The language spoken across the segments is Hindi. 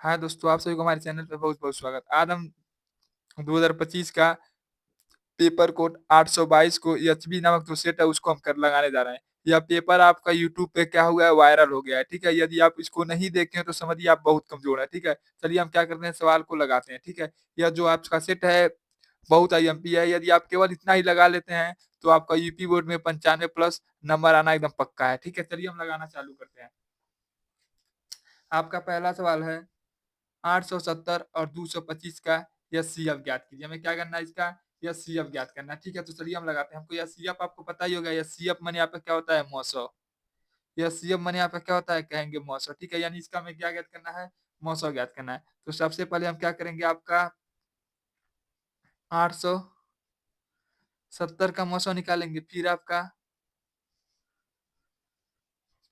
हाँ दोस्तों, आप सभी को हमारे चैनल पे बहुत-बहुत स्वागत। आज हम 2025 का पेपर कोड 822 को एचबी नामक जो सेट है उसको हम कर लगाने जा रहे हैं। यह पेपर आपका यूट्यूब पे क्या हुआ है, वायरल हो गया है, ठीक है? यदि आप इसको नहीं देखे हैं तो समझिए आप बहुत कमज़ोर हैं, ठीक है? चलिए हम क्या करते हैं, सवाल को लगाते हैं, ठीक है? यह जो आपका सेट है बहुत आईएमपी है, यदि आप केवल इतना ही लगा लेते हैं तो आपका यूपी बोर्ड में 95 प्लस नंबर आना एकदम पक्का है, ठीक है? चलिए हम लगाना चालू करते हैं। आपका पहला सवाल है 870 और 225 का एचसीएफ ज्ञात कीजिए। हमें क्या करना है इसका एचसीएफ ज्ञात करना है। ठीक है, तो चलिए हम लगाते हैं। हमको एचसीएफ आपको पता ही होगा, एचसीएफ माने आपका क्या होता है 900। एचसीएफ माने आपका क्या होता है कहेंगे 900, ठीक है, यानी इसका हमें क्या ज्ञात करना है 900 ज्ञात करना है। तो सबसे पहले हम क्या करेंगे, आपका 870 का 900 निकालेंगे, फिर आपका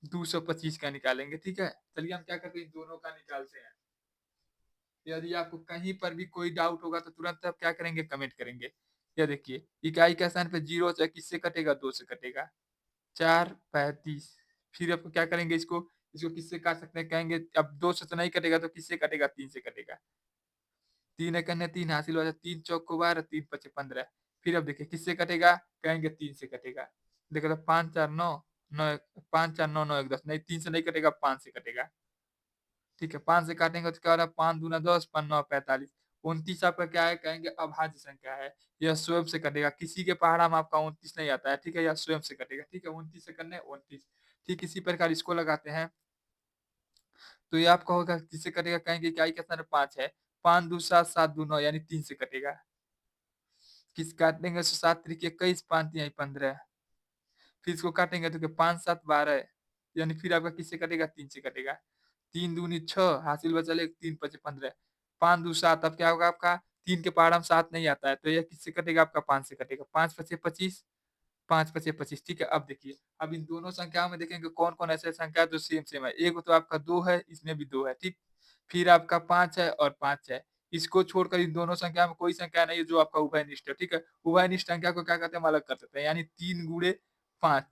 225 का निकालेंगे। ठीक है, चलिए हम क्या करते हैं इन दोनों का निकालते हैं। यदि आपको कहीं पर भी कोई डाउट होगा तो तुरंत आप क्या करेंगे, कमेंट करेंगे। ये देखिए, इकाई के स्थान पे 0 से किससे कटेगा, 2 से कटेगा। 4 35, फिर आपको क्या करेंगे, इसको इसको किससे काट सकते हैं, कहेंगे अब 2 से तो नहीं कटेगा तो किससे कटेगा, 3 से कटेगा। 3 एक अन्य 3 हासिल हो जाए, 3 चौक को 12, 3 पचे 15। फिर अब देखिए किससे कटेगा, कहेंगे 3 से कटेगा। देखो तो 5 4 9, 9 5 4 9 9 1 10, नहीं 3 से नहीं कटेगा, 5 से कटेगा। ठीक है, 5 से काटेंगे तो क्या हो रहा है, 5 दूना 10, 5 9 45। 29 आपका क्या है, कहेंगे अभाज्य संख्या है। यह स्वयं से कटेगा, किसी के पहाड़ा में आपका 29 नहीं आता है, ठीक है, यह स्वयं से कटेगा। ठीक है, 29 से करने 29। ठीक इसी प्रकार इसको लगाते हैं, तो ये आपका होगा किससे कटेगा, कहेंगे क्या कितना है, 5 है। 5 दू 7, 7 दू 9, यानी 3 से कटेगा। किस काटेंगे, 7 त्रिक 21, 5 तिहाई 15। फिर इसको काटेंगे तो 5 7 12, यानी फिर आपका किससे कटेगा, 3 से कटेगा। 3 दूनी 6, हासिल बचा 3 पचे 15। 5 दू 7, अब क्या होगा आपका, 3 के पहाड़ में 7 नहीं आता है, तो यह किससे कटेगा, आपका 5 से कटेगा। 5 पचे 25, 5 पचे 25। ठीक है, अब देखिए, अब इन दोनों संख्याओं में देखेंगे कौन कौन ऐसे संख्या है जो सेम सेम है। एक तो आपका 2 है, इसमें भी 2 है, ठीक। फिर आपका 5 है और 5 है। इसको छोड़कर इन दोनों संख्या में कोई संख्या नहीं है जो आपका उभयनिष्ठ है, ठीक है। उभयनिष्ठ संख्या को क्या कहते हैं, हम अलग कर सकते हैं, यानी 3 गुणे 5।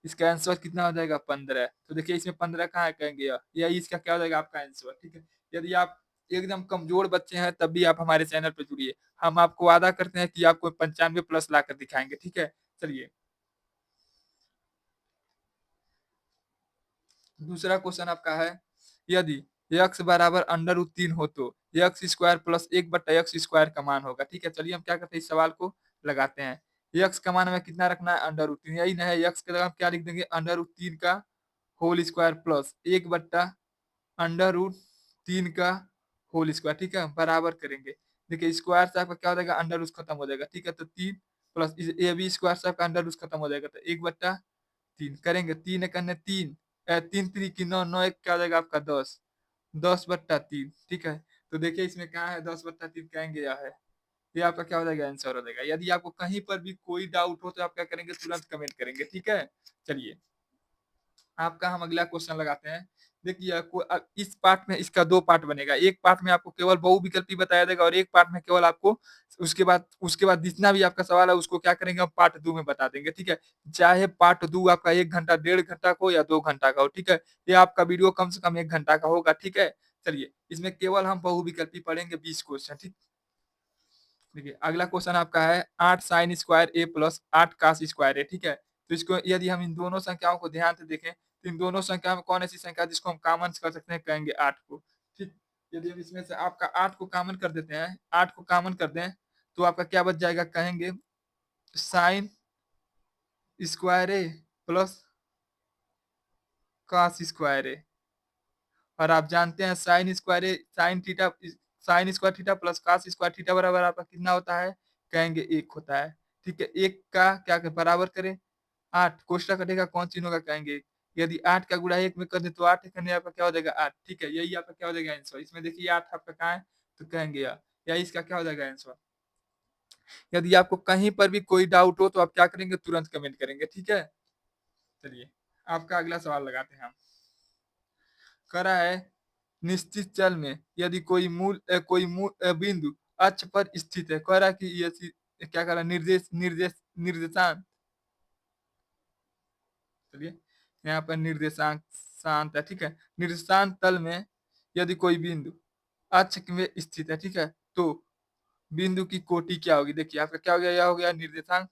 इसका आंसर कितना हो जाएगा, 15। तो देखिए इसमें 15 कहाँ है, कहेंगे यही इसका क्या हो जाएगा आपका आंसर। ठीक है, यदि आप एकदम कमजोर बच्चे हैं तब भी आप हमारे चैनल पर जुड़िए, हम आपको वादा करते हैं कि आपको 95 प्लस ला कर दिखाएंगे। ठीक है, चलिए दूसरा क्वेश्चन आपका है, यदि x बराबर अंडर रूट 3 हो तो एक्स स्क्वायर प्लस 1/x² का मान होगा। ठीक है, चलिए हम क्या करते हैं, इस सवाल को लगाते हैं। x का मान हमें कितना रखना है, अंडर रूट 3, यही ना है। x के जगह हम क्या लिख देंगे, अंडर रूट 3 का होल स्क्वायर प्लस 1/√3 का होल स्क्वायर। ठीक है, बराबर करेंगे। देखिए स्क्वायर से आपका क्या हो जाएगा, अंडर रूट खत्म हो जाएगा। ठीक है, तो 3 प्लस ए बी स्क्वायर से आपका अंडर रूट खत्म हो जाएगा, तो 1/3 करेंगे। 3 एक अन्य 3, 3 3 की 9, 9 एक क्या हो जाएगा आपका 10, 10/3। ठीक है, तो देखिए इसमें क्या है, 10/3 कहेंगे यह है। ये आपका क्या हो जाएगा, आंसर हो जाएगा। यदि आपको कहीं पर भी कोई डाउट हो तो आप क्या करेंगे, तुरंत कमेंट करेंगे। ठीक है, चलिए आपका हम अगला क्वेश्चन लगाते हैं। देखिए इस पार्ट में इसका 2 पार्ट बनेगा। एक पार्ट में आपको केवल बहुविकल्पी बताया जाएगा और एक पार्ट में केवल आपको उसके बाद जितना भी आपका सवाल है उसको क्या करेंगे, हम पार्ट 2 में बता देंगे। ठीक है, चाहे पार्ट 2 आपका 1 घंटा, 1.5 घंटा का हो या 2 घंटा का हो। ठीक है, ये आपका वीडियो कम से कम 1 घंटा का होगा। ठीक है, चलिए इसमें केवल हम बहुविकल्पी पढ़ेंगे 20 क्वेश्चन। ठीक, देखिए अगला क्वेश्चन आपका है 8 sign square A plus 8 cos square ए। ठीक है, तो इसको यदि हम इन दोनों संख्याओं को ध्यान से देखें तो इन दोनों संख्या में कौन ऐसी संख्या है जिसको हम कॉमन कर सकते हैं, कहेंगे 8 को। ठीक, यदि हम इसमें से आपका 8 को कॉमन कर देते हैं, 8 को कॉमन कर दें तो आपका क्या बच जाएगा, कहेंगे sine square A plus cos square A. और आप जानते हैं sine square A, sine square theta plus cos square theta बराबर आपका कितना होता है, कहेंगे 1 होता है। ठीक है, 1 का क्या बराबर करें, 8 कोष्टक कटेगा, कौन चिन्ह होगा, कहेंगे 1। यदि 8 का गुणा 1 में कर दे तो 8 करने आपका क्या हो जाएगा, 8। ठीक है, यही आपका क्या हो जाएगा आंसर। इसमें देखिए 8 आपका कहाँ है, तो कहेंगे यही इसका क्या हो जाएगा आंसर। यदि आपको कहीं पर भी कोई डाउट हो तो आप क्या करेंगे, तुरंत कमेंट करेंगे। ठीक है, चलिए आपका अगला सवाल लगाते हैं हम। करा है निश्चित चल में यदि कोई बिंदु अक्ष पर स्थित है, कह रहा है कि ये क्या कह रहा है, निर्देशांक। चलिए यहाँ पर निर्देशांक शांत है। ठीक है, निर्देशांक तल में यदि कोई बिंदु अक्ष में स्थित है, ठीक है? तो बिंदु की कोटि क्या होगी? देखिए आपका क्या हो गया? यह हो गया निर्देशांक।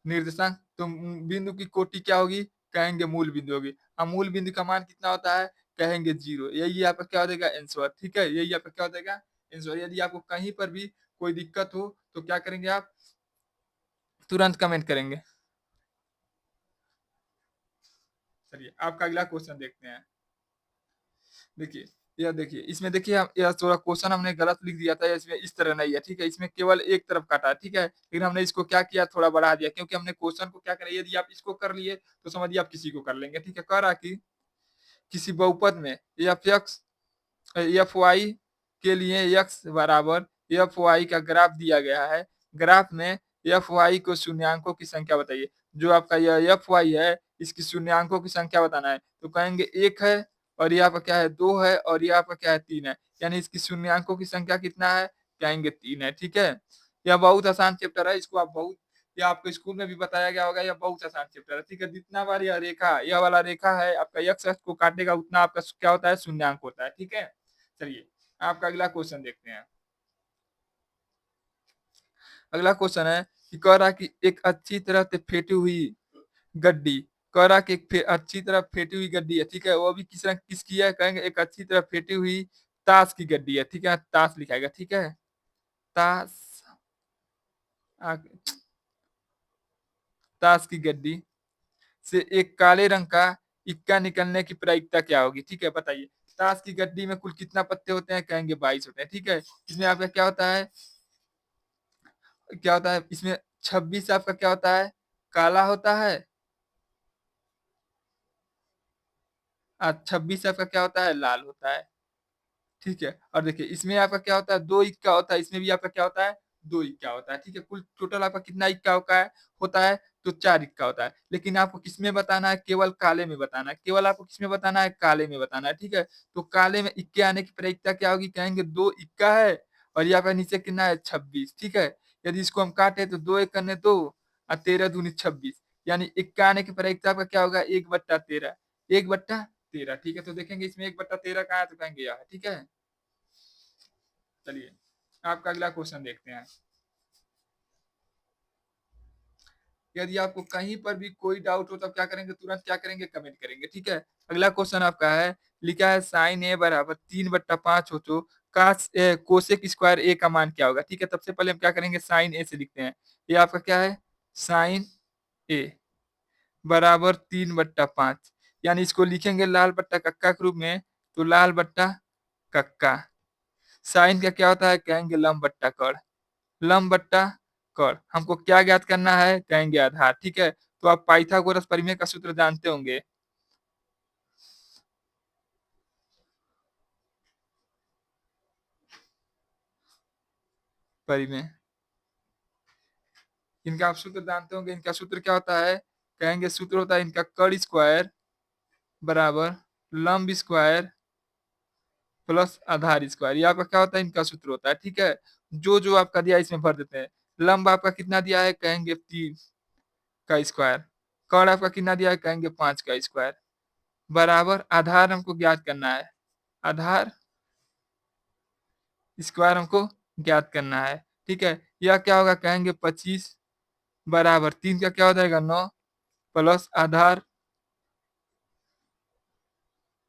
निर्देशांक तो बिंदु की कोटि क्या होगी? कहेंगे मूल बिंदु होगी। अब मूल बिंदु का मान कितना होता है? कहेंगे 0। यही आपका क्या हो जाएगा? आंसर, ठीक है? यही आपका क्या हो जाएगा? आंसर। यदि आपको कहीं पर भी कोई दिक्कत हो तो क्या करेंगे आप? तुरंत कमेंट करेंगे। चलिए आपका अगला क्वेश्चन देखते हैं। देखिए, यह देखिए, इसमें देखिए हम यह थोड़ा क्वेश्चन हमने गलत लिख दिया था, इसमें इस तरह नहीं है, ठीक है? इसमें केवल एक तरफ काटा है, ठीक है? लेकिन हमने इसको क्या किया? थोड़ा बढ़ा दिया, क्योंकि हमने क्वेश्चन को क्या करा, यदि आप इसको कर लिए तो समझिए आप किसी को कर लेंगे, ठीक है? कह रहा कि किसी बहुपद में एफ एक्स एफ वाई के लिए एक्स बराबर एफ वाई का ग्राफ दिया गया है। ग्राफ में एफ वाई को शून्यंकों की संख्या बताइए। जो आपका यह एफ वाई है, इसकी शून्यंकों की संख्या बताना है। तो कहेंगे 1 है, और ये आपका क्या है? 2 है, और ये आपका क्या है? 3 है। यानी इसकी शून्यंकों की संख्या कितना है? कहेंगे 3 है, ठीक है? यह बहुत आसान चैप्टर है, इसको आप बहुत, ये आपको स्कूल में भी बताया गया होगा, यह बहुत आसान चैप्टर है, ठीक है? जितना बार यह वाला रेखा है आपका एक्स अक्ष को काटेगा, उतना आपका क्या होता है? शून्यंक होता है, ठीक है? चलिए आपका अगला क्वेश्चन देखते हैं। अगला क्वेश्चन है कि कह रहा कि एक अच्छी तरह से फेंटी हुई गड्डी, कह रहा कि अच्छी तरह फेंटी हुई गड्डी है, ठीक है? वो भी किसकी है? कहेंगे एक अच्छी तरह फेंटी हुई ताश की गड्डी है, ठीक है? ताश लिखाएगा, ठीक है? ताश, ताश की गड्डी से एक काले रंग का इक्का निकलने की प्रायिकता क्या होगी? ठीक है, बताइए। ताश की गड्डी में कुल कितना पत्ते होते हैं? कहेंगे 22 होते हैं, ठीक है? इसमें आपका क्या होता है? क्या होता है इसमें? 26 आपका क्या होता है? काला होता है। 26 आपका क्या होता है? लाल होता है, ठीक है? और देखिए इसमें आपका क्या होता है? 2 इक्का होता है, इसमें भी आपका क्या होता है? 2 इक्का होता है, ठीक है? कुल टोटल आपका कितना इक्का होता है? तो 4 इक्का होता है। लेकिन आपको किसमें बताना है? केवल काले में बताना है। केवल आपको किसमें बताना है? काले में बताना है, ठीक है? तो काले में इक्के आने की प्रायिकता क्या होगी? कहेंगे 2 इक्का है, और यहाँ पे नीचे कितना है? 26, ठीक है? यदि इसको हम काटे तो 2 एक करने 2, और 13 दूनी 26, यानी इक्का आने की प्रायिकता आपका क्या होगा? 1/13, 1/13, ठीक है? तो देखेंगे इसमें 1/13 कहाँ है? तो कहेंगे यह है, ठीक है? चलिए आपका अगला क्वेश्चन देखते हैं। यदि आपको कहीं पर भी कोई डाउट हो तब क्या करेंगे? तुरंत क्या करेंगे? कमेंट करेंगे, ठीक है? अगला क्वेश्चन आपका है, लिखा है साइन ए बराबर 3/5 हो तो कोसेक स्क्वायर ए का मान क्या होगा? ठीक है, सबसे पहले हम क्या करेंगे? साइन ए से लिखते हैं। ये आपका क्या है? साइन ए बराबर 3/5, यानी इसको लिखेंगे लाल बट्टा कक्का के रूप में, तो लाल बट्टा कक्का। साइन का क्या होता है? कहेंगे लंब बट्टा कड़। लंब बट्टा कड़। हमको क्या ज्ञात करना है? कहेंगे आधार, ठीक है? तो आप पाइथागोरस परिमेय का सूत्र जानते होंगे। परिमेय, इनका आप सूत्र जानते होंगे। इनका सूत्र क्या होता है? कहेंगे सूत्र होता है इनका कड़ स्क्वायर बराबर लंब स्क्वायर प्लस आधार स्क्वायर। ये आपका क्या होता है? इनका सूत्र होता है, ठीक है? जो जो आपका दिया है इसमें भर देते हैं। लंब आपका कितना दिया है? कहेंगे 3 का स्क्वायर। कड़ आपका कितना दिया है? कहेंगे 5 का स्क्वायर बराबर आधार हमको ज्ञात करना है। आधार स्क्वायर हमको ज्ञात करना है, ठीक है? यह क्या होगा? कहेंगे 25 बराबर 3 का क्या हो जाएगा? 9 प्लस आधार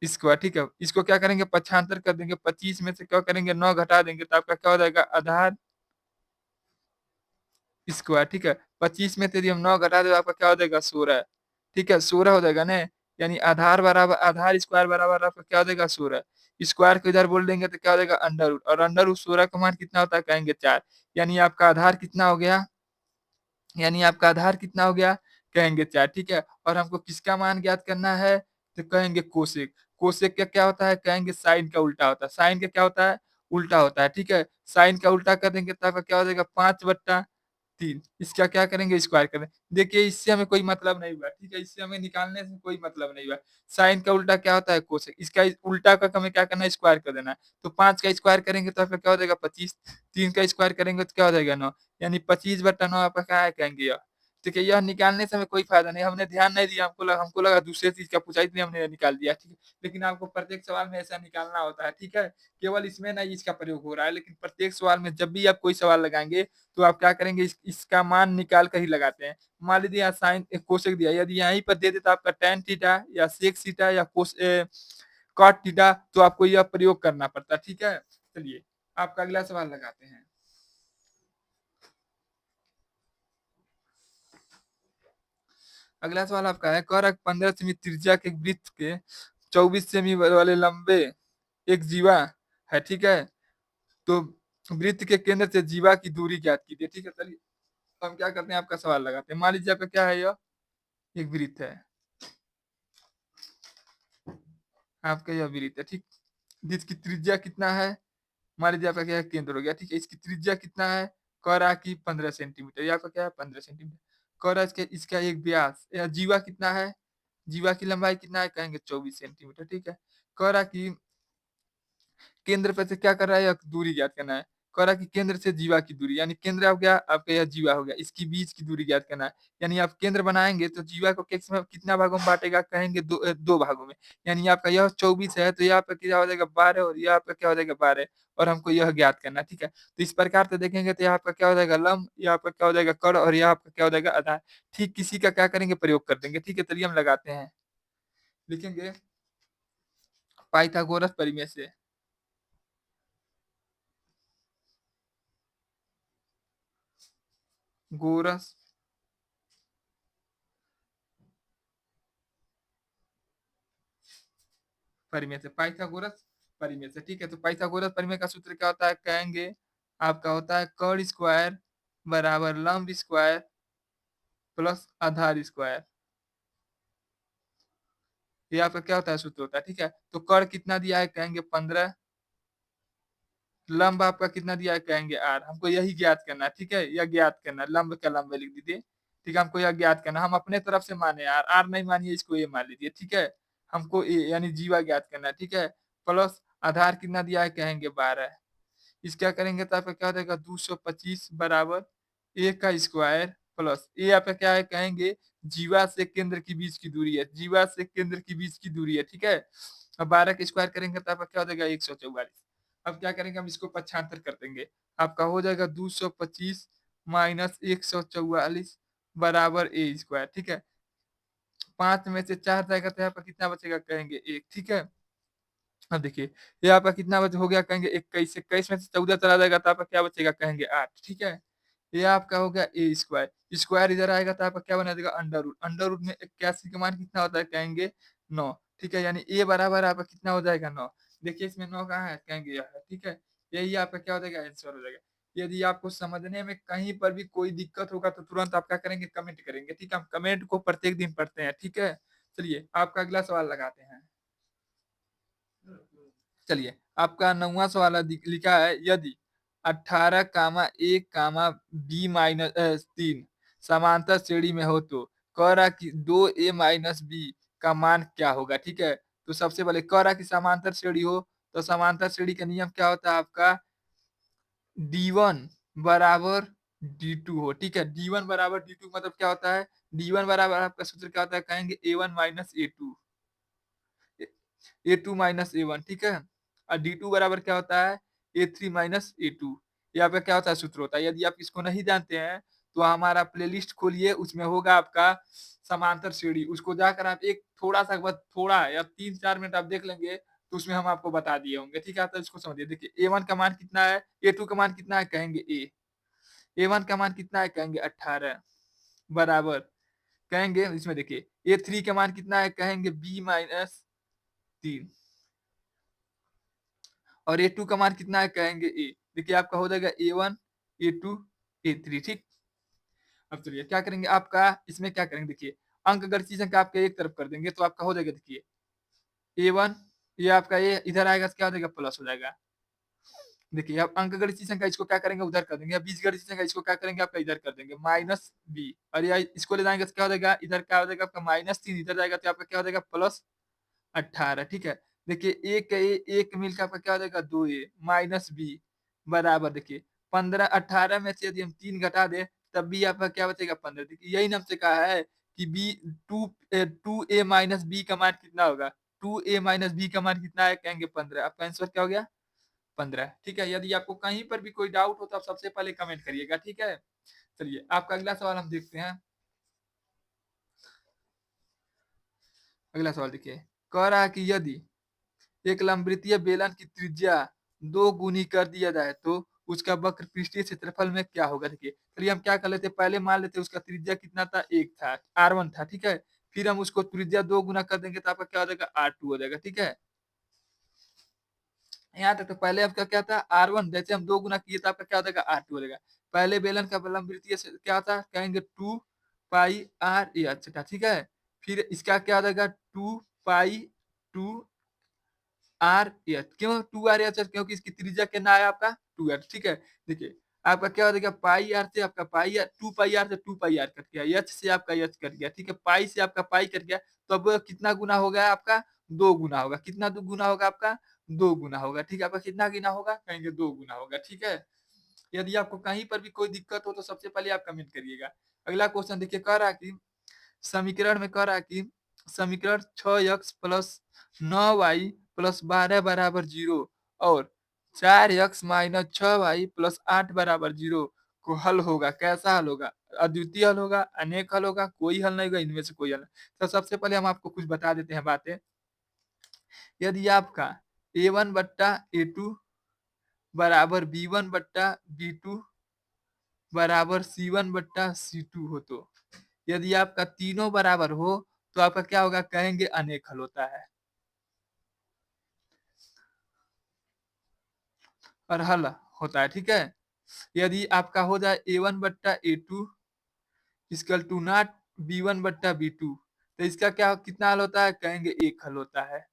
स्क्वायर, ठीक है? इसको क्या करेंगे? पक्षांतर कर देंगे। 25 में से क्या करेंगे? 9 घटा देंगे, तो आपका क्या हो जाएगा? आधार स्क्वायर, ठीक है? 25 में से यदि हम 9 घटा दें तो आपका क्या हो जाएगा? 16, ठीक है? 16 हो जाएगा ना? यानी आधार बराबर आधार स्क्वायर बराबर आपका क्या हो जाएगा? 16। स्क्वायर को इधर बोल देंगे तो क्या हो जाएगा? अंडर रूट, और अंडर रूट 16 का मान कितना होता है? कहेंगे 4। यानी आपका आधार कितना हो गया? यानी आपका आधार कितना हो गया? कहेंगे 4, ठीक है? और हमको किसका मान ज्ञात करना है? तो कहेंगे कोसेक। कोसेक का क्या होता है? कहेंगे साइन का उल्टा होता है। साइन का क्या होता है? उल्टा होता है, ठीक है? साइन का उल्टा कर देंगे तो आपका क्या हो जाएगा? 5/3। इसका क्या करेंगे? स्क्वायर करें। देखिए इससे हमें कोई मतलब नहीं हुआ, ठीक है? इससे हमें निकालने से कोई मतलब नहीं हुआ। साइन का उल्टा क्या होता है? कोसेक। इसका उल्टा का हमें क्या करना है? स्क्वायर कर देना है। तो 5 का स्क्वायर करेंगे तो आपका क्या हो जाएगा? 25। 3 का स्क्वायर करेंगे तो क्या हो जाएगा? 9। यानी 25/9 आपका क्या है? कहेंगे यह। देखिए यह निकालने से हमें कोई फ़ायदा नहीं, हमने ध्यान नहीं दिया, हमको लगा दूसरे चीज़ का पूछा इसलिए हमने निकाल दिया, ठीक है। लेकिन आपको प्रत्येक सवाल में ऐसा निकालना होता है, ठीक है। केवल इसमें ना इसका प्रयोग हो रहा है, लेकिन प्रत्येक सवाल में जब भी आप कोई सवाल लगाएँगे, तो आप क्या करेंगे इसका मान निकाल कर ही लगाते हैं। मान लीजिए यहाँ साइन कोसेक दिया है, यदि यहीं पर दे देता आपका टैन थीटा या सेक थीटा या कॉट थीटा तो आपको यह प्रयोग करना पड़ता, ठीक है। चलिए, आपका अगला सवाल लगाते हैं। अगला सवाल आपका है, कर 15 सेमी त्रिज्या के वृत्त के 24 सेमी वाले लंबे एक जीवा है, ठीक है। तो वृत्त के केंद्र से जीवा की दूरी ज्ञात कीजिए, ठीक है। चलिए हम क्या करते हैं, आपका सवाल लगाते हैं। मान लीजिए आपका क्या है, यह एक वृत्त है, आपका यह वृत्त है, ठीक। जिसकी त्रिज्या कितना है, मान लीजिए आपका क्या है, केंद्र हो गया, ठीक है। इसकी त्रिज्या कितना है, करा की 15 सेंटीमीटर, ये आपका क्या है 15 सेंटीमीटर। करा इसका एक व्यास या जीवा कितना है, जीवा की लंबाई कितना है, कहेंगे 24 सेंटीमीटर, ठीक है। करा की केंद्र पे से क्या कर रहा है, दूरी ज्ञात करना है। कह रहा है कि केंद्र से जीवा की दूरी, यानी केंद्र हो गया आपका, यह जीवा हो गया, इसकी बीच की दूरी ज्ञात करना है। यानी आप केंद्र बनाएंगे तो जीवा को किस में कितना भागों में बांटेगा, कहेंगे दो भागों में। यानी आपका यह 24 है तो यह आपका क्या हो जाएगा 12 और यह आपका क्या हो जाएगा 12 और हमको यह ज्ञात करना है, ठीक है। तो इस प्रकार से देखेंगे तो यह आपका क्या हो जाएगा लंब, यह आपका क्या हो जाएगा कड़ और यह आपका क्या हो जाएगा आधार। ठीक किसी का क्या करेंगे प्रयोग कर देंगे, ठीक है। चलिए हम लगाते हैं, लिखेंगे पाइथागोरस परिमेय से। गोरस परिमेय से, पाइथागोरस परिमेय से, ठीक है। तो पाइथागोरस परिमेय का सूत्र क्या होता है, कहेंगे आपका होता है कर्ण स्क्वायर बराबर लंब स्क्वायर प्लस आधार स्क्वायर। ये आपका क्या होता है सूत्र होता है, ठीक है। तो कर्ण कितना दिया है, कहेंगे 15, लंब आपका कितना दिया है, कहेंगे आर। हमको यही ज्ञात करना है, ठीक है। यह ज्ञात करना है, लंब का लंब लिख दीजिए, ठीक है। हमको यह ज्ञात करना, हम अपने तरफ से माने आर, आर नहीं मानिए इसको ए मान लीजिए, ठीक है। हमको ए यानी जीवा ज्ञात करना है, ठीक है। प्लस आधार कितना दिया है, कहेंगे 12। इस क्या करेंगे तो आपका क्या हो जाएगा 225 बराबर ए का स्क्वायर प्लस ए आपका क्या है, कहेंगे जीवा से केंद्र के बीच की दूरी है, जीवा से केंद्र के बीच की दूरी है, ठीक है। अब 12 का स्क्वायर करेंगे तो आपका क्या हो जाएगा 144। अब क्या करेंगे हम इसको पक्षांतर कर देंगे, आपका हो जाएगा 225 माइनस 144 बराबर ए स्क्वायर, ठीक है। 5 में से 4 जाएगा तो यहाँ पर कितना बचेगा, कहेंगे 1, ठीक है। अब देखिए ये आपका कितना बच हो गया, कहेंगे 21, 21 में से 14 चला जाएगा तो आपका क्या बचेगा, कहेंगे 8, ठीक है। ये आपका हो गया ए स्क्वायर, स्क्वायर इधर आएगा तो आपका क्या बना देगा अंडर रूट में 81 का मान कितना होता है, कहेंगे 9, ठीक है। यानी ए बराबर आपका कितना हो जाएगा 9। देखिए इसमें 9 कहाँ है, कहेंगे यह है, ठीक है। यही आपका क्या हो जाएगा आंसर हो जाएगा। यदि आपको समझने में कहीं पर भी कोई दिक्कत होगा तो तुरंत आप क्या करेंगे, कमेंट करेंगे, ठीक है। हम कमेंट को प्रत्येक दिन पढ़ते हैं, ठीक है। चलिए आपका अगला सवाल लगाते हैं। चलिए आपका 9वां सवाल लिखा है, यदि 18 कामा 1 कामा बी माइनस 3 समांतर श्रेणी में हो तो कह रहा कि 2a माइनस बी का मान क्या होगा, ठीक है। तो सबसे पहले कह रहा कि समांतर श्रेणी हो, तो समांतर श्रेणी का नियम क्या होता है आपका, d1 बराबर d2 हो, ठीक है। d1 बराबर d2 मतलब क्या होता है, d1 बराबर आपका सूत्र क्या होता है, कहेंगे a1 minus a2, A two minus A one, ठीक है। और डी टू बराबर क्या होता है, A three minus A two. यहाँ पे क्या होता है सूत्र होता है, यदि आप इसको नहीं जानते हैं तो हमारा प्लेलिस्ट खोलिए, उसमें होगा आपका समांतर श्रेणी, उसको जाकर आप एक थोड़ा सा बस थोड़ा या 3-4 मिनट आप देख लेंगे तो उसमें हम आपको बता दिए होंगे, ठीक है। तो इसको समझिए, देखिए ए वन का मान कितना है, ए टू का मान कितना है, कहेंगे ए वन का मान कितना है, कहेंगे 18 बराबर, कहेंगे इसमें देखिए ए थ्री का मान कितना है, कहेंगे बी माइनस 3 और ए टू का मान कितना है, कहेंगे ए। देखिए आपका हो जाएगा ए1 ए2 ए3, ठीक। अब चलिए क्या करेंगे, आपका इसमें क्या करेंगे, देखिए अंक गणित का आपका एक तरफ कर देंगे तो आपका हो जाएगा, देखिए ए1, ये आपका ए इधर आएगा तो क्या हो जाएगा प्लस हो जाएगा। देखिए अब अंक गणित का इसको क्या करेंगे उधर कर देंगे, बीज गणित का इसको क्या करेंगे आपका इधर कर देंगे माइनस बी, और ये इसको ले जाएंगे तो क्या हो जाएगा, इधर क्या हो जाएगा आपका -3, इधर जाएगा तो आपका क्या हो जाएगा +18, ठीक है। देखिए एक मिल का आपका क्या हो जाएगा 2a माइनस बी बराबर, देखिए 15 18 में से यदि हम 3 घटा दें तब भी आपका क्या बचेगा 15। देखिए यही ना हमसे कहा है कि बी 2a माइनस बी का मान कितना होगा, 2a माइनस बी का मान कितना है, कहेंगे 15। आपका आंसर क्या हो गया 15। ठीक है, यदि आपको कहीं पर भी कोई डाउट हो तो आप सबसे पहले कमेंट करिएगा। ठीक है, चलिए आपका अगला सवाल हम देखते हैं। अगला सवाल देखिए, कह रहा है कि यदि एक लंबवृत्तीय बेलन की त्रिज्या 2 गुनी कर दिया जाए तो उसका वक्र पृष्ठीय क्षेत्रफल में क्या होगा। देखिए चलिए हम क्या कर लेते हैं, पहले मान लेते हैं उसका त्रिज्या कितना था, 1 था, r1 था। ठीक है, फिर हम उसको त्रिज्या 2 गुना कर देंगे तो आपका क्या हो जाएगा, r2 हो जाएगा। ठीक है, यहाँ तक तो पहले आपका क्या था, r1, जैसे हम 2 गुना किए तो आपका क्या हो जाएगा, r2 हो जाएगा। पहले बेलन का लंबवृत्तीय से क्या था, कहेंगे 2 पाई r h था। ठीक है, फिर इसका क्या हो जाएगा 2 पाई 2 आर एच। क्यों 2 r एच, क्योंकि इसकी त्रिज्या कितना है आपका 2 r। ठीक है, देखिए आपका क्या हो जाएगा, पाई आर से आपका पाई आर, 2 पाई आर से 2 पाई आर कट गया, एच से आपका एच कट गया। ठीक है, पाई से आपका पाई कट गया, तो अब कितना गुना हो गया आपका, 2 गुना होगा। कितना गुना होगा आपका, 2 गुना होगा। ठीक है, आपका कितना गुना होगा, कहेंगे 2 गुना होगा। ठीक है, यदि आपको कहीं पर भी कोई दिक्कत हो तो सबसे पहले आप कमेंट करिएगा। अगला क्वेश्चन देखिए, कह रहा है कि समीकरण में कह रहा है कि समीकरण 6x प्लस 9y प्लस 12 बराबर 0 और 4x माइनस 6y प्लस 8 बराबर 0 को हल होगा। कैसा हल होगा, अद्वितीय हल होगा, अनेक हल होगा, कोई हल नहीं होगा, इनमें से कोई हल नहीं। तो सबसे पहले हम आपको कुछ बता देते हैं बातें। यदि आपका a1 बट्टा a2 बराबर b1 बट्टा b2 बराबर c1 बट्टा c2 हो, तो यदि आपका तीनों बराबर हो तो आपका क्या होगा, कहेंगे अनेक हल होता है। और हल होता है। ठीक है, यदि आपका हो जाए a1 बट्टा a2 equal to not b1 बट्टा b2, तो इसका क्या कितना हल होता है, कहेंगे एक हल होता है।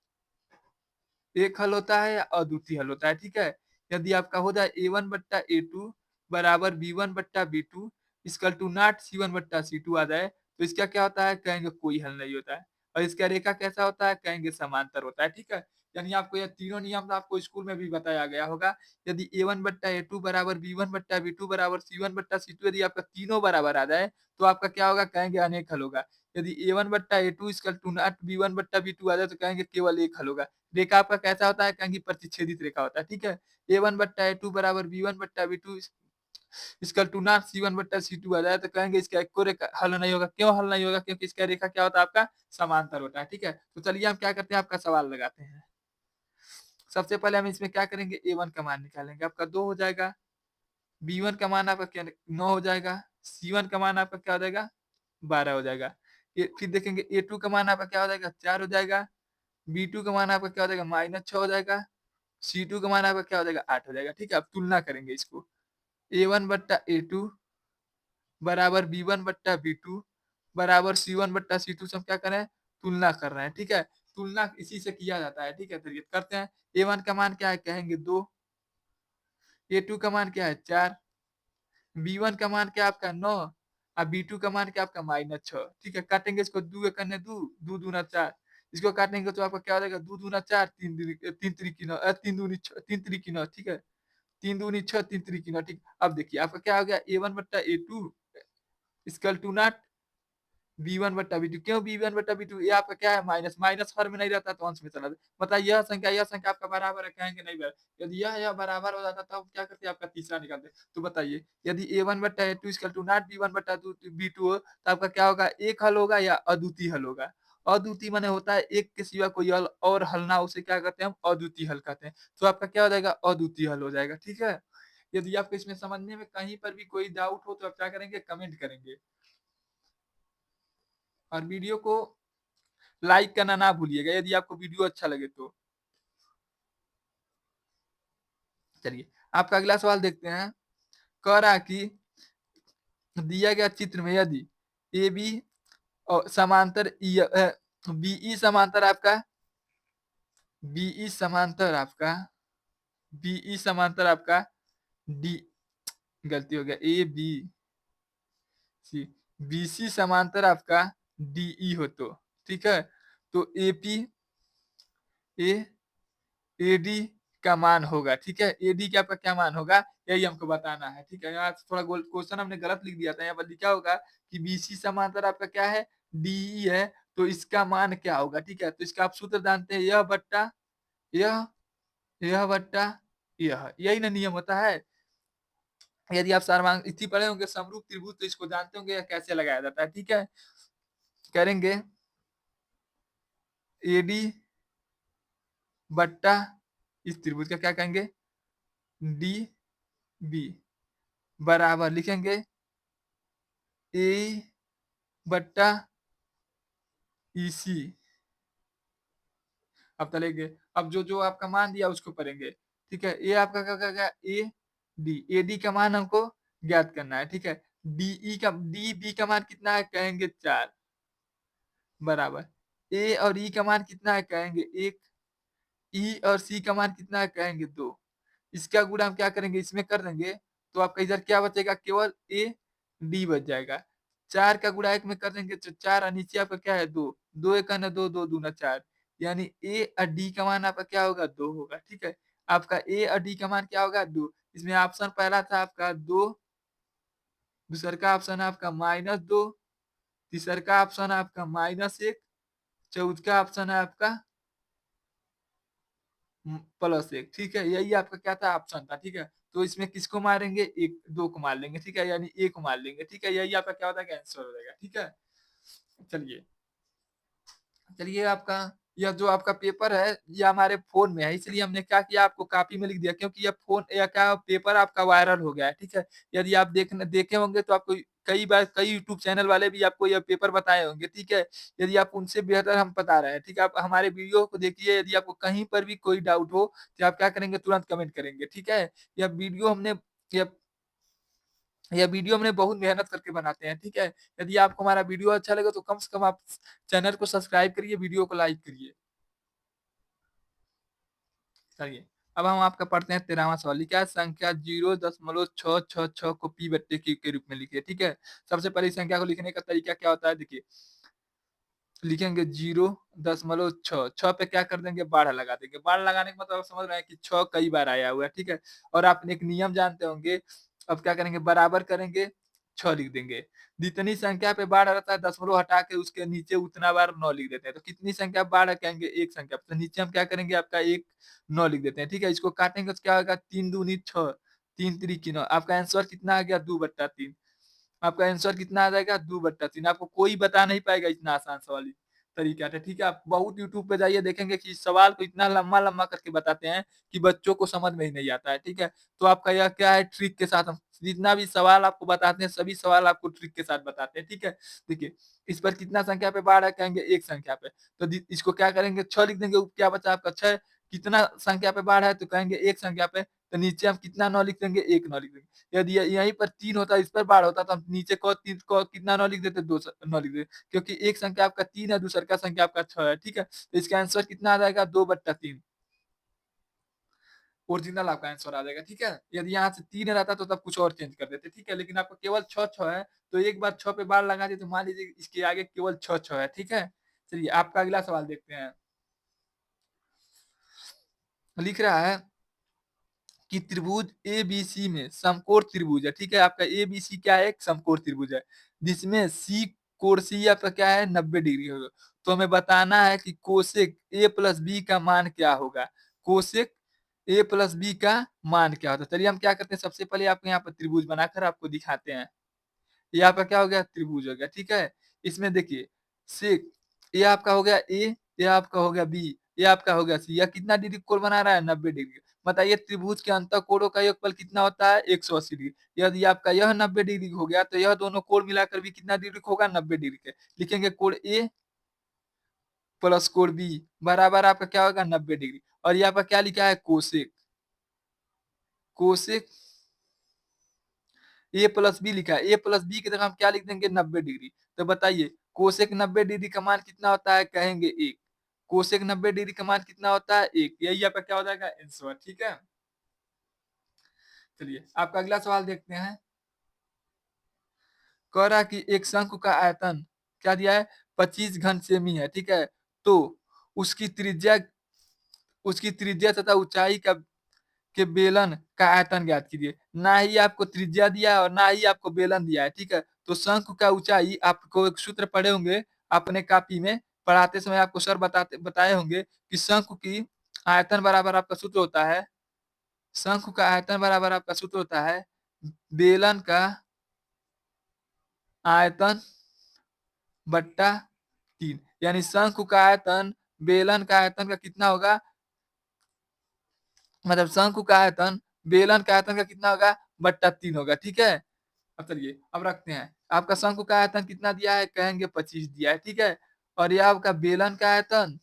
एक हल होता है या अद्वितीय हल होता है। ठीक है, यदि आपका हो जाए a1 बट्टा a2 बराबर b1 बट्टा b2 equal to not c1 बट्टा c2 आ जाए, तो इसका क्या होता है, कहेंगे कोई हल नहीं होता है। और इसका रेखा कैसा होता है, कहेंगे समांतर होता है। ठीक है, यानी आपको यह तीनों नियम तो आपको स्कूल में भी बताया गया होगा। यदि a1 बट्टा a2 बराबर b1 बट्टा b2 बराबर c1 बट्टा c2 यदि आपका तीनों बराबर आ जाए तो आपका क्या होगा, कहेंगे अनेक हल होगा। यदि a1 बट्टा a2 equal to not b1 बट्टा b2 आ जाए तो कहेंगे केवल एक हल होगा। रेखा आपका कैसा होता है, कहेंगे प्रतिच्छेदित रेखा होता है। ठीक है, a1 बट्टा a2 बराबर b1 बट्टा b2 इसका टू नॉट c1 बट्टा c2 आ जाए तो कहेंगे इसका एक रेखा हल नहीं होगा। क्यों हल नहीं होगा, क्योंकि इसका रेखा क्या होता है, आपका समांतर होता है। ठीक है, तो चलिए हम क्या करते हैं, आपका सवाल लगाते हैं। सबसे पहले हम इसमें क्या करेंगे, a1 का मान निकालेंगे, आपका 2 हो जाएगा, b1 का मान आपका क्या 9 हो जाएगा, c1 का मान आपका क्या हो जाएगा 12 हो जाएगा। फिर देखेंगे a2 का मान आपका क्या हो जाएगा 4 हो जाएगा, b2 का मान आपका क्या हो जाएगा -6 हो जाएगा, c2 का मान आपका क्या हो जाएगा 8 हो जाएगा। ठीक है, अब तुलना करेंगे इसको, a1 बट्टा a2 बराबर b1 बट्टा b2 बराबर c1 बट्टा c2 से हम क्या करें, तुलना कर रहे हैं। ठीक है, तुलना इसी से किया जाता है। ठीक है, चलिए करते हैं। a1 का मान क्या है, कहेंगे 2, a2 का मान क्या है 4, b1 का मान क्या आपका 9 और b2 का मान क्या आपका -6। ठीक है, काटेंगे इसको, दो करने दो, दो दूना 4, इसको काटेंगे तो आपका क्या हो जाएगा, दो दूना 4, तीन त्रिकी 9, तीन दूनी 6, तीन त्रिकी 9। ठीक है, तीन दूनी 6, तीन त्रिकी 9। ठीक, अब देखिए आपका क्या हो गया, a1 बट्टा a2 equal to not b1 बट्टा b2। क्यों b1 बट्टा b2, ये आपका क्या है माइनस, माइनस हर में नहीं रहता तो अंश में चला जाता। बताइए यह संख्या आपका बराबर है, कहेंगे नहीं बराबर। यदि यह बराबर हो जाता तब क्या करते, आपका तीसरा निकालते। तो बताइए यदि a1 बट्टा a2 equal to not b1 बट्टा b2 हो तो आपका क्या होगा, एक हल होगा या अद्वितीय हल होगा। अद्वितीय माने होता है एक के सिवा कोई हल और हल ना, उसे क्या कहते हैं, हम अद्वितीय हल कहते हैं। तो आपका क्या हो जाएगा, अद्वितीय हल हो जाएगा। ठीक है, यदि आपको इसमें समझने में कहीं पर भी कोई डाउट हो तो आप क्या करेंगे, कमेंट करेंगे। और वीडियो को लाइक करना ना भूलिएगा यदि आपको वीडियो अच्छा लगे तो। चलिए आपका अगला सवाल देखते हैं। कह रहा है कि दिया गया चित्र में यदि ए बी और समांतर बीई समांतर आपका बीई समांतर आपका बीई समांतर आपका डी, गलती हो गया, A B C, B C समांतर आपका डीई हो तो। ठीक है, तो A P A A D का मान होगा, ठीक है? एडी का आपका क्या मान होगा, यही हमको बताना है, ठीक है? यहाँ थोड़ा गोल क्वेश्चन हमने गलत लिख दिया था, यहाँ पर लिखा होगा कि बीसी समांतर आपका क्या है, डीई है, तो इसका मान क्या होगा, ठीक है? तो इसका आप सूत्र जानते हैं, यह बट्टा यह, यह बट्टा यह, यही ना नियम होता है? यदि आप सर्वांग पढ़े होंगे समरूप त्रिभुज तो इसको जानते होंगे यह कैसे लगाया जाता है, ठीक है? करेंगे एडी बट्टा इस त्रिभुज का क्या कहेंगे, डी बी बराबर लिखेंगे ए बट्टा ईसी। अब चलेंगे, अब जो जो आपका मान दिया उसको पढ़ेंगे, ठीक है? ये आपका क्या क्या क्या ए डी, ए डी का मान हमको ज्ञात करना है, ठीक है? डीई का डी बी का मान कितना है, कहेंगे 4 बराबर ए और ई का मान कितना है, कहेंगे 1, ई और सी का मान कितना है, कहेंगे 2। इसका गुणा हम क्या करेंगे, इसमें कर देंगे, तो आपका इधर क्या बचेगा, केवल ए डी बच जाएगा। 4 का गुणा 1 में कर देंगे तो 4 और नीचे आपका क्या है 2, 2 एक ना 2, 2 दूना 4, यानी ए और डी का मान आपका क्या होगा, 2 होगा, ठीक है? आपका ए और डी का मान क्या होगा, 2। इसमें ऑप्शन पहला था आपका 2, दूसर का ऑप्शन है आपका -2, तीसर का ऑप्शन है आपका -1, चौथ का ऑप्शन है आपका +1, ठीक है? यही आपका क्या था, ऑप्शन था, ठीक है? तो इसमें किसको मारेंगे, 1 2 को मार लेंगे, ठीक है? यानी ए को मार लेंगे, ठीक है? यही आपका क्या होता है, आंसर हो जाएगा, ठीक है? चलिए, चलिए आपका यह जो आपका पेपर है ये हमारे फोन में है, इसलिए हमने क्या किया, आपको कॉपी में लिख दिया, क्योंकि यह फोन या क्या पेपर आपका वायरल हो गया है, ठीक है? यदि आप देखे होंगे तो आपको कई बार कई यूट्यूब चैनल वाले भी आपको यह पेपर बताए होंगे, ठीक है? यदि आप उनसे बेहतर हम बता रहे हैं, ठीक है? आप हमारे वीडियो को देखिए, यदि आपको कहीं पर भी कोई डाउट हो तो आप क्या करेंगे, तुरंत कमेंट करेंगे, ठीक है? यह वीडियो हमने यह यह वीडियो हमने बहुत मेहनत करके बनाते हैं, ठीक है? यदि आपको हमारा वीडियो अच्छा लगे तो कम से कम आप चैनल को सब्सक्राइब करिए, वीडियो को लाइक करिए। चलिए, अब हम आपका पढ़ते हैं 13वां सवाल। लिखा है संख्या 0.666 को p बट्टे q के रूप में लिखिए, ठीक है? सबसे पहले इस संख्या को लिखने का तरीका क्या होता है, देखिए, लिखेंगे 0.6, 6 पे क्या कर देंगे, बारह लगा देंगे। बारह लगाने का मतलब आप समझ रहे हैं कि 6 कई बार आया हुआ है, ठीक है? और आप एक नियम जानते होंगे, अब क्या करेंगे, बराबर करेंगे, 6 लिख देंगे। जितनी संख्या पे बारह रहता है, दशमलव हटा के उसके नीचे उतना बार 9 लिख देते हैं। तो कितनी संख्या बारह कहेंगे, एक संख्या, तो नीचे हम क्या करेंगे, आपका 1 9 लिख देते हैं, ठीक है? इसको काटेंगे तो क्या होगा, 3 दूनी 6, 3 तिरिकी 9। आपका आंसर कितना आ गया, 2/3। आपका आंसर कितना आ जाएगा, 2/3। आपको कोई बता नहीं पाएगा, इतना आसान सवाल तरीका है, ठीक है? आप बहुत यूट्यूब पे जाइए, देखेंगे कि इस सवाल को इतना लंबा लंबा करके बताते हैं कि बच्चों को समझ में ही नहीं आता है, ठीक है? तो आपका यह क्या है, ट्रिक के साथ हम जितना भी सवाल आपको बताते हैं, सभी सवाल आपको ट्रिक के साथ बताते हैं, ठीक है? देखिए, इस पर कितना संख्या पे बाढ़ है, कहेंगे एक संख्या पे, तो इसको क्या करेंगे, 6 लिख देंगे। क्या बचा आपका 6। कितना संख्या पे बाढ़ है, तो कहेंगे एक संख्या पे, तो नीचे हम कितना 9 लिख देंगे, 1 9 लिख देंगे। यदि यहीं पर 3 होता, इस पर बाढ़ होता, तो हम नीचे को 3 को कितना 9 लिख देते, 2 9 लिख देते, क्योंकि एक संख्या आपका 3 है, दूसर का संख्या आपका 6 है, ठीक है? तो इसका आंसर कितना आ जाएगा, 2/3। ओरिजिनल आपका आंसर आ जाएगा, ठीक है? यदि यहाँ से 3 रहता तो तब कुछ और चेंज कर देते, ठीक है? लेकिन आपको केवल 6 6 है, तो एक बार 6 पे बार लगा दिए तो मान लीजिए इसके आगे केवल 6 6 है, ठीक है? चलिए आपका अगला सवाल देखते हैं। लिख रहा है कि त्रिभुज एबीसी में समकोण त्रिभुज है, ठीक है? आपका एबीसी क्या है, एक समकोण त्रिभुज है, जिसमें सी कोण सी आपका क्या है, 90 डिग्री होगा। तो हमें बताना है कि कोसेक ए प्लस बी का मान क्या होगा। कोसेक ए प्लस बी का मान क्या होता है। चलिए हम क्या करते हैं, सबसे पहले आपको यहाँ पर त्रिभुज बनाकर आपको दिखाते हैं। ये आपका क्या हो गया, त्रिभुज हो गया, ठीक है? इसमें देखिए, सेक ये आपका हो गया ए, ये आपका हो गया बी, ये आपका हो गया सी। यह कितना डिग्री कोण बना रहा है, 90 डिग्री। बताइए त्रिभुज के अंत कोणों का योगफल कितना होता है, 180 डिग्री। यदि आपका यह 90 डिग्री हो गया तो यह दोनों कोण मिलाकर भी कितना डिग्री होगा, 90 डिग्री के। लिखेंगे कोण ए प्लस कोण बी बराबर आपका क्या होगा, 90 डिग्री। और ये आपका क्या लिखा है, cosec. Cosec A plus B लिखा है, ए प्लस बी की जगह हम क्या लिख देंगे, 90 डिग्री। तो बताइए कोसेक 90 डिग्री का मान कितना होता है, कहेंगे 1। कोसेक 90 डिग्री का मान कितना होता है, 1। यही आपका क्या हो जाएगा, आंसर, ठीक है? चलिए आपका अगला सवाल देखते हैं। कह रहा कि एक शंकु का आयतन क्या दिया है, 25 घन सेमी है, ठीक है? तो उसकी त्रिज्या उसकी त्रिज्या तथा ऊंचाई का के बेलन का आयतन ज्ञात कीजिए। ना ही आपको त्रिज्या दिया है और ना ही आपको बेलन दिया है, ठीक है? तो शंकु का ऊंचाई आपको एक सूत्र पढ़े होंगे अपने कॉपी में, पढ़ाते समय आपको सर बताए होंगे कि शंकु की आयतन बराबर आपका सूत्र होता है, शंकु का आयतन बराबर आपका सूत्र होता है बेलन का आयतन बट्टा 3, यानी शंकु का आयतन बेलन का आयतन का कितना होगा, मतलब शंकु का आयतन बेलन का आयतन का कितना होगा, बट्टा 3 होगा, ठीक है? अब चलिए अब रखते हैं। आपका शंकु का आयतन कितना दिया है, कहेंगे 25 दिया है, ठीक है? और ये आपका बेलन का आयतन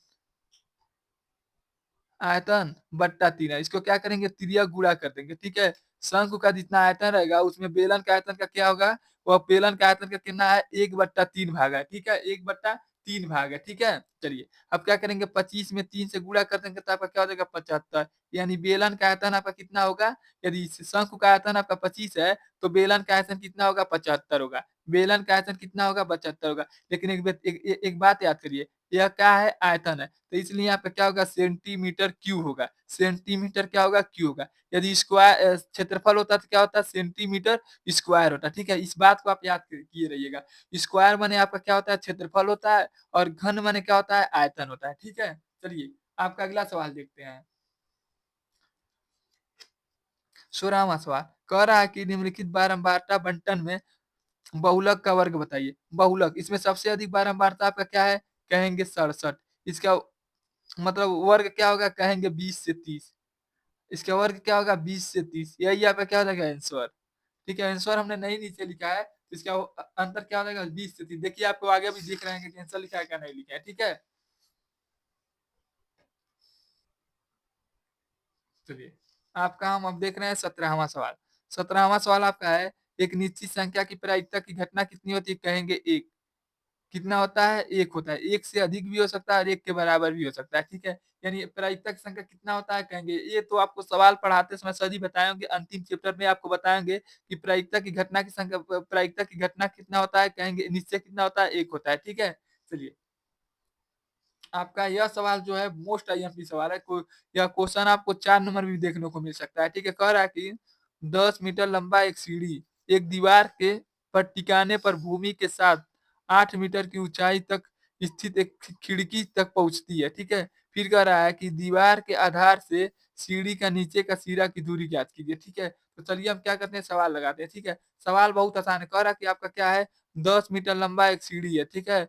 आयतन बट्टा 3 है। इसको क्या करेंगे, त्रिया गुणा कर देंगे, ठीक है? शंकु का जितना आयतन रहेगा उसमें बेलन का आयतन का क्या होगा, वह बेलन का आयतन का कितना है, 1/3 भाग है, ठीक है? 1/3 भाग है, ठीक है? चलिए अब क्या करेंगे, 25 में 3 से गुणा कर देंगे तो आपका क्या हो जाएगा, 75, यानी बेलन का आयतन आपका कितना होगा, यदि शंकु का आयतन आपका 25 है तो बेलन का आयतन कितना होगा, 75 होगा। बेलन का आयतन कितना होगा, 75 होगा। लेकिन एक बात याद करिए, यह क्या है, आयतन है, तो इसलिए यहाँ पे क्या होगा, सेंटीमीटर क्यू होगा। सेंटीमीटर क्या होगा, क्यू होगा। यदि स्क्वायर क्षेत्रफल होता तो क्या होता, सेंटीमीटर स्क्वायर होता, ठीक है? इस बात को आप याद किए रहिएगा। स्क्वायर माने आपका क्या होता है, क्षेत्रफल होता है, और घन माने क्या होता है, आयतन होता है, ठीक है? चलिए आपका अगला सवाल देखते हैं। 16वां सवाल कह रहा है कि निम्नलिखित बारंबारता बंटन में बहुलक का वर्ग बताइए। बहुलक, इसमें सबसे अधिक बारंबारता आपका क्या है, कहेंगे 67। इसका मतलब वर्ग क्या होगा, कहेंगे 20 से 30। इसका वर्ग क्या होगा, 20 से 30, यही आपका क्या हो जाएगा आंसर, ठीक है? आंसर हमने नहीं नीचे लिखा है, तो इसका अंतर क्या हो जाएगा, 20 से 30। देखिए आपको आगे भी दिख रहे हैं कि आंसर लिखा है क्या नहीं लिखा है, ठीक है? चलिए आपका हम अब देख रहे हैं 17वां सवाल। 17वां सवाल आपका है, एक निश्चित संख्या की प्रायिकता की घटना कितनी होती है, कहेंगे एक। कितना होता है, एक होता है। एक से अधिक भी हो सकता है और एक के बराबर भी हो सकता है, ठीक है? यानी प्रायिकता की संख्या कितना होता है, कहेंगे ये तो आपको सवाल पढ़ाते समय सर जी बताए होंगे, अंतिम चैप्टर में आपको बताएंगे कि प्रायिकता की घटना की संख्या, प्रायिकता की घटना कितना होता है, कहेंगे निश्चय कितना होता है, एक होता है, ठीक है? चलिए आपका यह सवाल जो है मोस्ट आईएमपी सवाल है। यह क्वेश्चन आपको 4 नंबर भी देखने को मिल सकता है, ठीक है? कह रहा है कि 10 मीटर लंबा एक सीढ़ी एक दीवार के पर टिकाने पर भूमि के साथ 8 मीटर की ऊंचाई तक स्थित एक खिड़की तक पहुंचती है, ठीक है? फिर कह रहा है कि दीवार के आधार से सीढ़ी का नीचे का सिरा की दूरी ज्ञात कीजिए, ठीक है? तो चलिए हम क्या करते हैं, सवाल लगाते हैं, ठीक है? सवाल बहुत आसान है। कह रहा है कि आपका क्या है, 10 मीटर लंबा एक सीढ़ी है, ठीक है?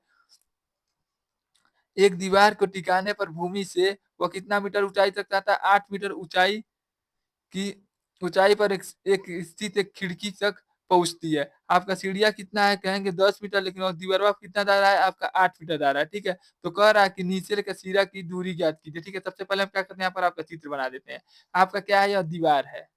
एक दीवार को टिकाने पर भूमि से वह कितना मीटर ऊंचाई तक जाता है, 8 मीटर ऊंचाई की ऊंचाई पर एक स्थित एक खिड़की तक पहुंचती है। आपका सीढ़िया कितना है, कहेंगे 10 मीटर, लेकिन और दीवार कितना जा रहा है, आपका 8 मीटर जा रहा है, ठीक है? तो कह रहा है कि नीचे का सिरा की दूरी ज्ञात कीजिए, ठीक है? सबसे पहले हम क्या करते हैं, यहाँ पर आपका चित्र बना देते हैं। आपका क्या है, यह दीवार है,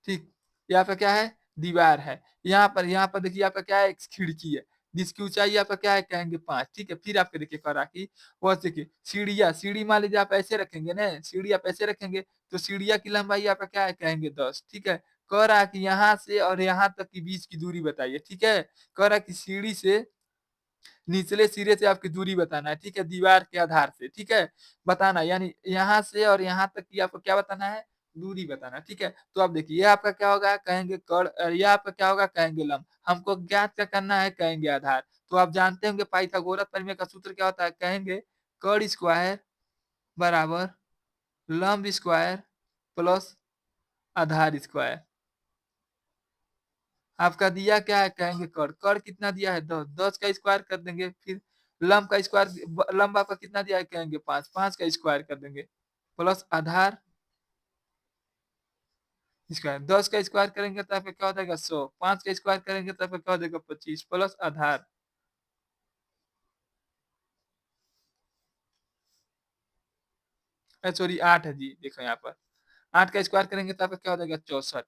ठीक? यहाँ पे क्या है, दीवार है। यहाँ पर देखिए आपका क्या है, एक खिड़की है जिसकी ऊंचाई आपका क्या है, कहेंगे 5, ठीक है? फिर आपके देखिए करा की वह देखिए सीढ़ी मान लीजिए आप ऐसे रखेंगे ना, सीढ़ी आप ऐसे रखेंगे तो सीढ़िया की लंबाई आपका क्या है, कहेंगे 10, ठीक है? कह रहा है कि यहाँ से और यहाँ तक की बीच की दूरी बताइए, ठीक है? कह रहा है कि सीढ़ी से निचले सिरे से आपकी दूरी बताना है, ठीक है? दीवार के आधार से, ठीक है? बताना, यानी यहाँ से और यहाँ तक की आपको क्या बताना है, दूरी बताना, ठीक है? तो अब देखिए ये आपका क्या होगा, कहेंगे कर्ण, और ये आपका क्या होगा, कहेंगे लंब। हमको ज्ञात क्या करना है, कहेंगे आधार। तो आप जानते होंगे पाइथागोरस प्रमेय का सूत्र क्या होता है, कहेंगे कर्ण स्क्वायर बराबर लंब स्क्वायर प्लस आधार स्क्वायर। आपका दिया क्या है, कहेंगे कर कर कितना दिया है, 10, 10 का स्क्वायर कर देंगे। फिर लंब का स्क्वायर, लंब आपका कितना दिया है, कहेंगे 5, 5 का स्क्वायर कर देंगे प्लस आधार स्क्वायर। 10 का स्क्वायर करेंगे तो आपका क्या हो जाएगा, 100। 5 का स्क्वायर करेंगे तो आपका क्या हो जाएगा, 25 प्लस आधार, सॉरी 8 है जी, देखो यहाँ पर 8 का स्क्वायर करेंगे तो आपका क्या हो जाएगा, 64।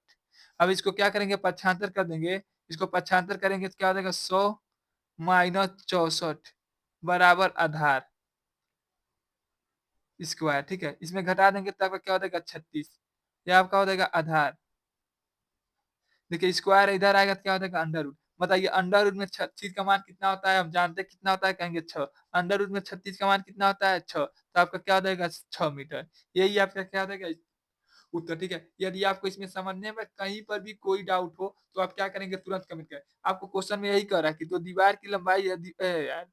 अब इसको क्या करेंगे, पक्षांतर कर देंगे। इसको पक्षांतर करेंगे तो क्या हो जाएगा, 100 माइनस 64 बराबर आधार स्क्वायर, ठीक है? इसमें घटा देंगे तो आपका क्या हो जाएगा, 36। ये आपका हो जाएगा आधार। देखिए स्क्वायर इधर आएगा तो क्या हो जाएगा, अंडर रूट। बताइए अंडर रूट में 36 का मान कितना होता है? हम जानते हैं कितना होता है, कहेंगे 6। अंडर रूट में 36 का मान कितना होता है? 6। तो आपका क्या हो जाएगा? 6 मीटर। यही आपका क्या हो जाएगा? उत्तर, ठीक है। यदि आपको इसमें समझने में कहीं पर भी कोई डाउट हो, तो आप क्या करेंगे? तुरंत कमेंट करें। आपको क्वेश्चन में यही कह रहा है कि तो दीवार की लंबाई यदि यार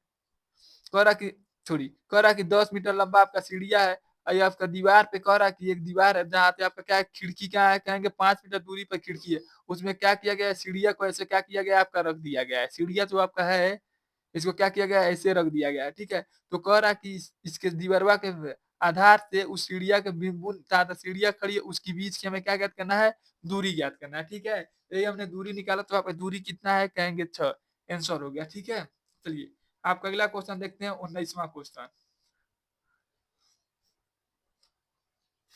कह रहा कि कह रहा कि 10 मीटर लंबा आपका सीढ़िया है और ये आपका दीवार पे कह रहा कि एक दीवार है जहाँ पे आपका क्या है, खिड़की क्या है, कहेंगे 5 मीटर दूरी पर खिड़की है। उसमें क्या किया गया है? सीढ़िया को ऐसे क्या किया गया है? आपका रख दिया गया है। सीढ़िया जो आपका है, इसको क्या किया गया है? ऐसे रख दिया गया है, ठीक है। तो कह रहा कि इसके दीवरवा के आधार से उस सीढ़िया के बिंदु तथा सीढ़िया खड़ी है उसकी बीच की हमें क्या ज्ञात करना है? दूरी ज्ञात करना है, ठीक है। यही हमने दूरी निकाला, तो आपका दूरी कितना है? कहेंगे 6। आंसर हो गया, ठीक है। चलिए आपका अगला क्वेश्चन देखते हैं, 19वां क्वेश्चन।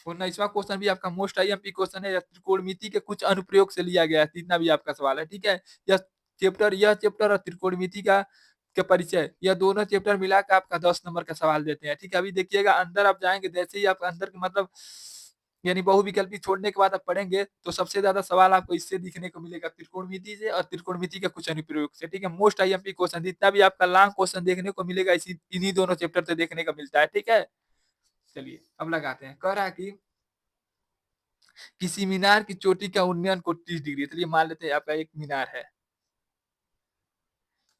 19वां क्वेश्चन भी आपका मोस्ट आईएमपी क्वेश्चन है। त्रिकोणमिति के कुछ अनुप्रयोग से लिया गया है, जितना भी आपका सवाल है, ठीक है। यह चैप्टर और त्रिकोणमिति का परिचय, यह दोनों चैप्टर मिला के आपका 10 नंबर का सवाल देते हैं, ठीक है। अभी देखिएगा अंदर आप जाएंगे, जैसे ही आप अंदर के मतलब यानी बहुविकल्पी छोड़ने के बाद आप पढ़ेंगे, तो सबसे ज्यादा सवाल आपको इससे दिखने को मिलेगा, त्रिकोणमिति से और त्रिकोणमिति के कुछ अनुप्रयोग से, ठीक है। मोस्ट आईएमपी क्वेश्चन, जितना भी आपका लॉन्ग क्वेश्चन देखने को मिलेगा, इसी इन्हीं दोनों चैप्टर से देखने को मिलता है, ठीक है। चलिए अब लगाते हैं। कह रहा है कि किसी मीनार की चोटी का उन्नयन को 30 डिग्री, चलिए मान लेते हैं आपका एक मीनार है,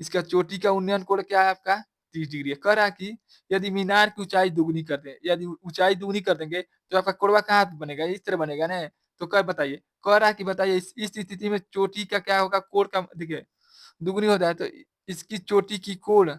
इसका चोटी का उन्नयन कोण क्या है? आपका 30 डिग्री है। कह रहा है कि यदि मीनार की ऊंचाई दुगनी कर दें, यदि ऊंचाई दुगनी कर देंगे, तो आपका कोणवा कहाँ बनेगा? इस तरह बनेगा ना। तो कह बताइए, कह रहा है कि बताइए इस स्थिति में चोटी का क्या होगा? कोण का देखिए दुगनी हो जाए तो इसकी चोटी की कोण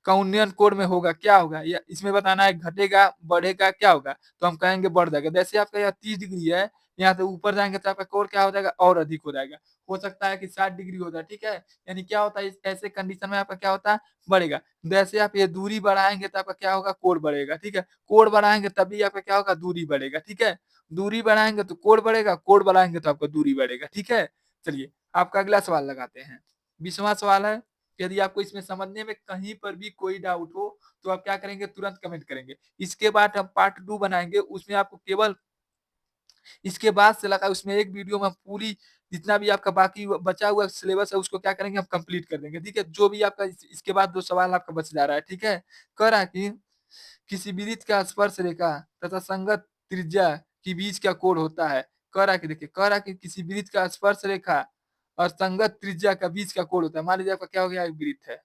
का उन्नयन कोण में होगा, क्या होगा? या इसमें बताना है घटेगा, बढ़ेगा, क्या होगा? तो हम कहेंगे बढ़ जाएगा। जैसे आपका यहाँ 30 डिग्री है, यहाँ से ऊपर जाएंगे तो आपका कोण क्या हो जाएगा? और अधिक हो जाएगा। हो सकता है कि 60 डिग्री हो जाए, ठीक है। यानी क्या होता है, इस ऐसे कंडीशन में आपका क्या होता है? बढ़ेगा। जैसे आप ये दूरी बढ़ाएंगे तो आपका क्या होगा? कोण बढ़ेगा, ठीक है। कोण बढ़ाएंगे तभी आपका क्या होगा? दूरी बढ़ेगा, ठीक है। दूरी बढ़ाएंगे तो कोण बढ़ेगा, कोण बढ़ाएंगे तो आपका दूरी बढ़ेगा, ठीक है। चलिए आपका अगला सवाल लगाते हैं। 20वां सवाल है। यदि आपको इसमें समझने में कहीं पर भी कोई डाउट हो, तो आप क्या करेंगे? तुरंत कमेंट करेंगे। इसके बाद हम पार्ट 2 बनाएंगे, उसमें आपको केवल इसके बाद से लगा उसमें एक वीडियो में पूरी जितना भी आपका बाकी बचा हुआ सिलेबस है उसको क्या करेंगे? हम कंप्लीट कर देंगे, ठीक है। जो भी आपका इसके बाद जो सवाल आपका बच जा रहा है, ठीक है। कह रहा है कि किसी वृत्त का स्पर्श रेखा तथा संगत त्रिज्या के बीच का कोण होता है। कह रहा है कि देखिए, कह रहा है कि किसी वृत्त का स्पर्श रेखा और संगत त्रिज्या का बीच का कोण होता है। मान लीजिए आपका क्या हो गया? एक वृत्त है,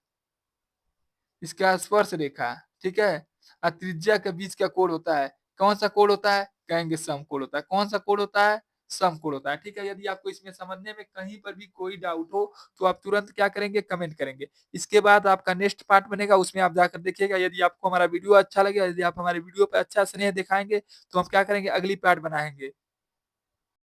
इसका स्पर्श रेखा, ठीक है, और त्रिज्या के बीच का कोण होता है। कौन सा कोण होता है? कहेंगे समकोण होता है। कौन सा कोण होता है? समकोण होता है, ठीक है। यदि आपको इसमें समझने में कहीं पर भी कोई डाउट हो, तो आप तुरंत क्या करेंगे? कमेंट करेंगे। इसके बाद आपका नेक्स्ट पार्ट बनेगा, उसमें आप जाकर देखिएगा। यदि आपको हमारा वीडियो अच्छा लगे, यदि आप हमारे वीडियो पे अच्छा स्नेह दिखाएंगे, तो हम क्या करेंगे? अगली पार्ट बनाएंगे।